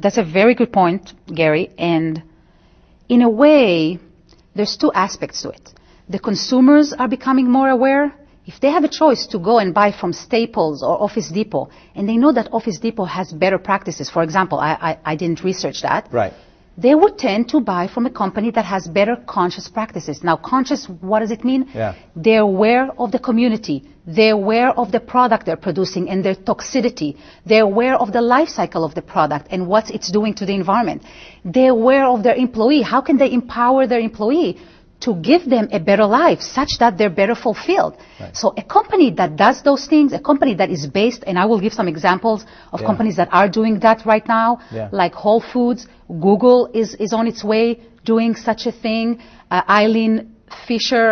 That's a very good point, Gary. And in a way, there's two aspects to it. The consumers are becoming more aware. If they have a choice to go and buy from Staples or Office Depot, and they know that Office Depot has better practices, for example, I didn't research that. Right. They would tend to buy from a company that has better conscious practices. Now, conscious, what does it mean? Yeah. They're aware of the community. They're aware of the product they're producing and their toxicity. They're aware of the life cycle of the product and what it's doing to the environment. They're aware of their employee. How can they empower their employee to give them a better life such that they're better fulfilled? Right. So a company that does those things, a company that is based, and I will give some examples of companies that are doing that right now, like Whole Foods. Google is on its way doing such a thing. Eileen Fisher.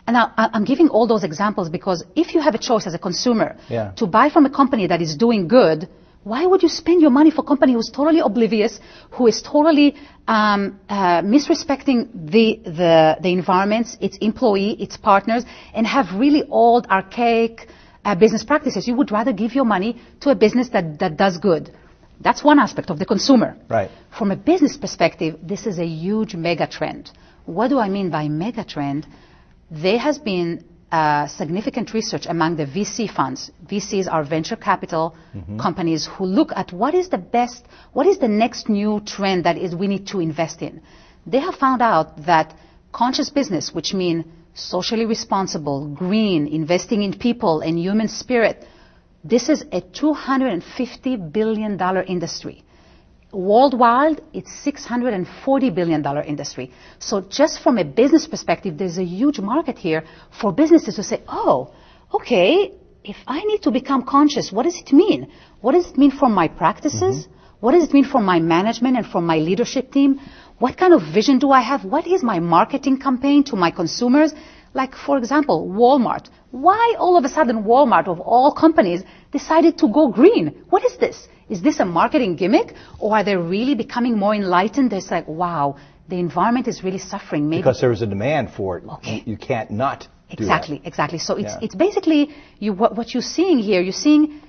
And I'm giving all those examples because if you have a choice as a consumer to buy from a company that is doing good, why would you spend your money for a company who's totally oblivious, who is totally misrespecting the environments, its employee, its partners, and have really old, archaic business practices? You would rather give your money to a business that does good. That's one aspect of the consumer. Right. From a business perspective, this is a huge mega trend. What do I mean by mega trend? There has been significant research among the VC funds. VCs are venture capital companies who look at what is the next new trend that we need to invest in. They have found out that conscious business, which means socially responsible, green, investing in people and human spirit, this is a $250 billion industry. Worldwide, it's $640 billion industry. So just from a business perspective, there's a huge market here for businesses to say, oh, okay, if I need to become conscious, what does it mean? What does it mean for my practices? What does it mean for my management and for my leadership team? What kind of vision do I have? What is my marketing campaign to my consumers? Like, for example, Walmart. Why all of a sudden Walmart, of all companies, decided to go green? What is this? Is this a marketing gimmick? Or are they really becoming more enlightened? They're like, wow, the environment is really suffering. Maybe because there is a demand for it. Okay. You can't not do Exactly, that. exactly. So it's basically, what you're seeing here, you're seeing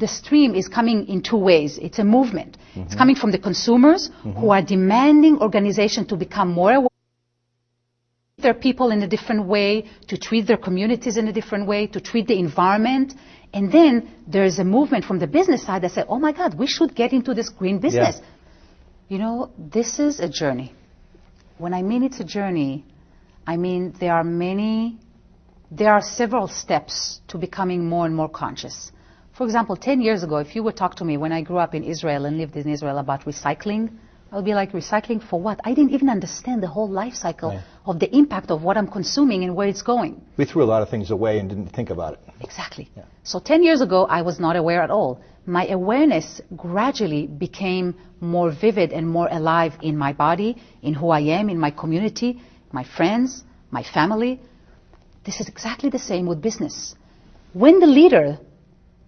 the stream is coming in two ways. It's a movement. It's coming from the consumers who are demanding organizations to become more aware, their people in a different way, to treat their communities in a different way, to treat the environment. And then there's a movement from the business side that say, oh my God, we should get into this green business. Yeah. You know, this is a journey. When I mean it's a journey, I mean there are several steps to becoming more and more conscious. For example, 10 years ago, if you would talk to me when I grew up in Israel and lived in Israel about recycling, I'll be like, recycling for what? I didn't even understand the whole life cycle of the impact of what I'm consuming and where it's going. We threw a lot of things away and didn't think about it. Exactly. Yeah. So 10 years ago, I was not aware at all. My awareness gradually became more vivid and more alive in my body, in who I am, in my community, my friends, my family. This is exactly the same with business. When the leader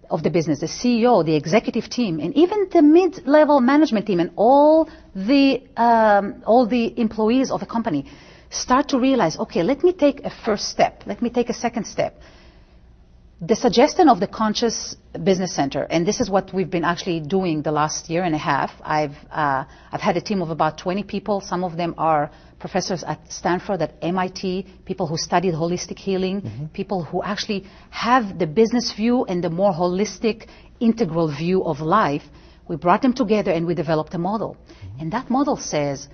of the business, the CEO, the executive team, and even the mid-level management team and all the employees of a company start to realize, okay, let me take a first step. Let me take a second step. The suggestion of the Conscious Business Center, and this is what we've been actually doing the last year and a half. I've had a team of about 20 people. Some of them are professors at Stanford, at MIT, people who studied holistic healing, people who actually have the business view and the more holistic, integral view of life. We brought them together and we developed a model. And that model says,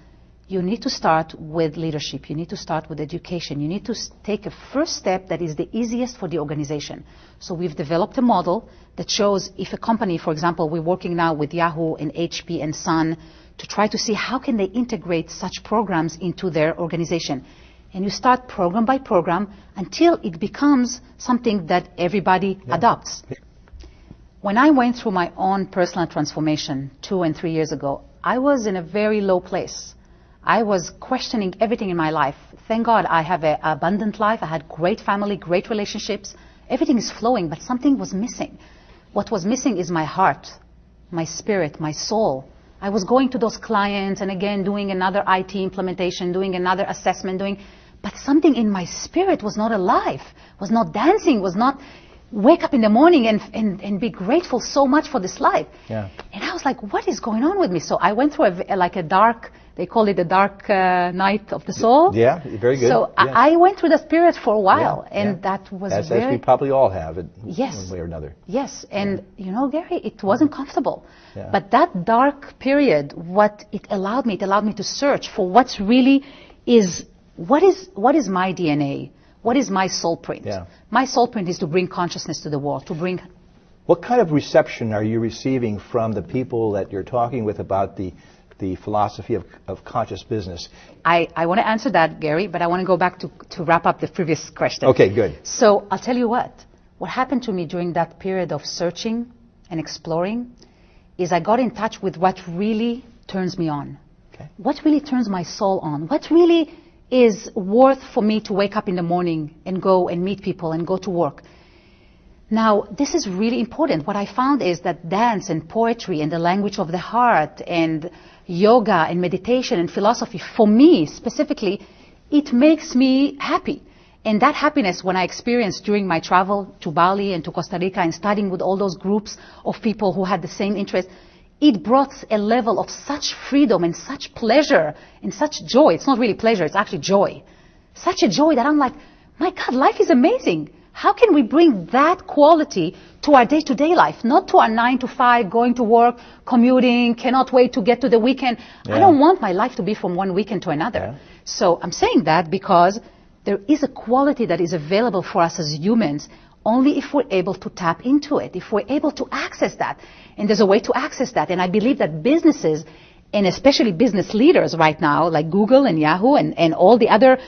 you need to start with leadership. You need to start with education. You need to take a first step that is the easiest for the organization. So we've developed a model that shows if a company, for example, we're working now with Yahoo and HP and Sun to try to see how can they integrate such programs into their organization. And you start program by program until it becomes something that everybody adopts. When I went through my own personal transformation 2 and 3 years ago, I was in a very low place. I was questioning everything in my life. Thank God I have an abundant life. I had great family, great relationships. Everything is flowing, but something was missing. What was missing is my heart, my spirit, my soul. I was going to those clients and again doing another IT implementation, doing another assessment, but something in my spirit was not alive, was not dancing, was not wake up in the morning and be grateful so much for this life. Yeah. And I was like, what is going on with me? So I went through a dark, they call it the dark night of the soul. Yeah, very good. So yes. I went through that period for a while, and that was as very... As we probably all have it, yes, one way or another. Yes, and you know, Gary, it wasn't comfortable. Yeah. But that dark period, what it allowed me to search for what's really is, what is my DNA? What is my soul print? Yeah. My soul print is to bring consciousness to the world, to bring... What kind of reception are you receiving from the people that you're talking with about the philosophy of conscious business? I want to answer that, Gary, but I want to go back to wrap up the previous question. Okay, good. So I'll tell you what happened to me during that period of searching and exploring is I got in touch with what really turns me on. Okay. What really turns my soul on? What really is worth for me to wake up in the morning and go and meet people and go to work? Now, this is really important. What I found is that dance and poetry and the language of the heart and yoga and meditation and philosophy, for me specifically, it makes me happy. And that happiness, when I experienced during my travel to Bali and to Costa Rica and studying with all those groups of people who had the same interest, it brought a level of such freedom and such pleasure and such joy. It's not really pleasure, it's actually joy. Such a joy that I'm like, my God, life is amazing. How can we bring that quality to our day-to-day life, not to our 9 to 5, going to work, commuting, cannot wait to get to the weekend. Yeah. I don't want my life to be from one weekend to another. Yeah. So I'm saying that because there is a quality that is available for us as humans only if we're able to tap into it, if we're able to access that. And there's a way to access that. And I believe that businesses, and especially business leaders right now, like Google and Yahoo and all the other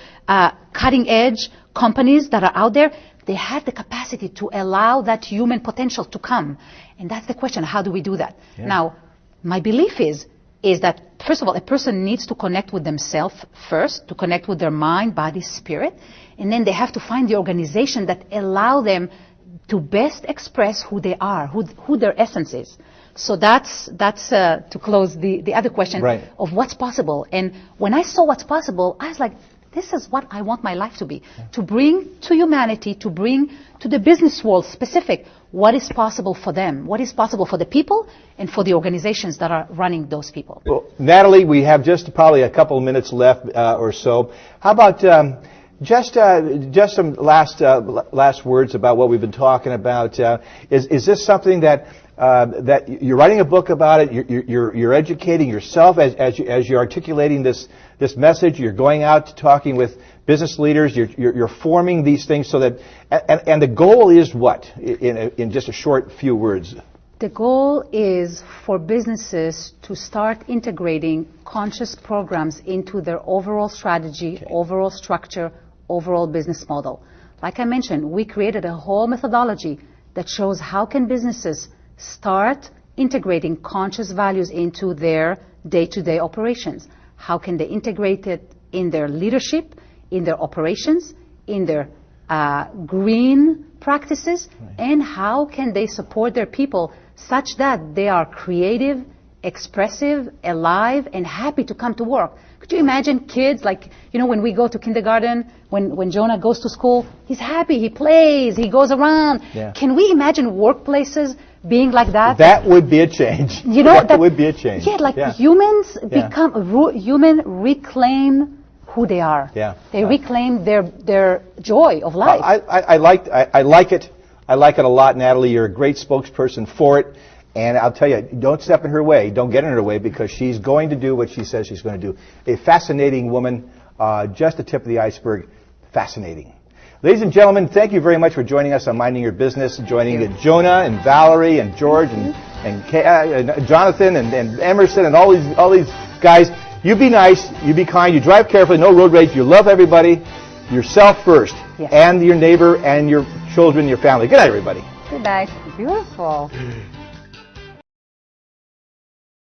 cutting-edge companies that are out there, they have the capacity to allow that human potential to come. And that's the question, how do we do that? Yeah. Now, my belief is that, first of all, a person needs to connect with themselves first, to connect with their mind, body, spirit, and then they have to find the organization that allow them to best express who they are, who their essence is. So that's to close the other question right. of what's possible. And when I saw what's possible, I was like, this is what I want my life to be, to bring to humanity, to bring to the business world specific what is possible for them, what is possible for the people and for the organizations that are running those people. Well, Natalie, we have just probably a couple of minutes left or so. How about just some last words about what we've been talking about? Is this something that you're writing a book about it? You're educating yourself as you're articulating this message. You're going out talking with business leaders. You're forming these things so that and the goal is what in just a short few words. The goal is for businesses to start integrating conscious programs into their overall strategy, okay. overall structure, overall business model. Like I mentioned, we created a whole methodology that shows how can businesses start integrating conscious values into their day-to-day operations. How can they integrate it in their leadership, in their operations, in their green practices, right. and how can they support their people such that they are creative, expressive, alive, and happy to come to work. Could you imagine kids, like, you know, when we go to kindergarten, when Jonah goes to school, he's happy, he plays, he goes around. Yeah. Can we imagine workplaces being like that? That would be a change. You know, that would be a change. Yeah, like humans human reclaim who they are. Yeah. They reclaim their joy of life. I like it. I like it a lot, Natalie. You're a great spokesperson for it. And I'll tell you, don't step in her way. Don't get in her way because she's going to do what she says she's going to do. A fascinating woman, just the tip of the iceberg. Fascinating. Ladies and gentlemen, thank you very much for joining us on Minding Your Business, joining Jonah and Valerie and George and Jonathan and Emerson and all these guys. You be nice, you be kind, you drive carefully, no road rage, you love everybody, yourself first, and your neighbor and your children, your family. Good night, everybody. Good night. Beautiful.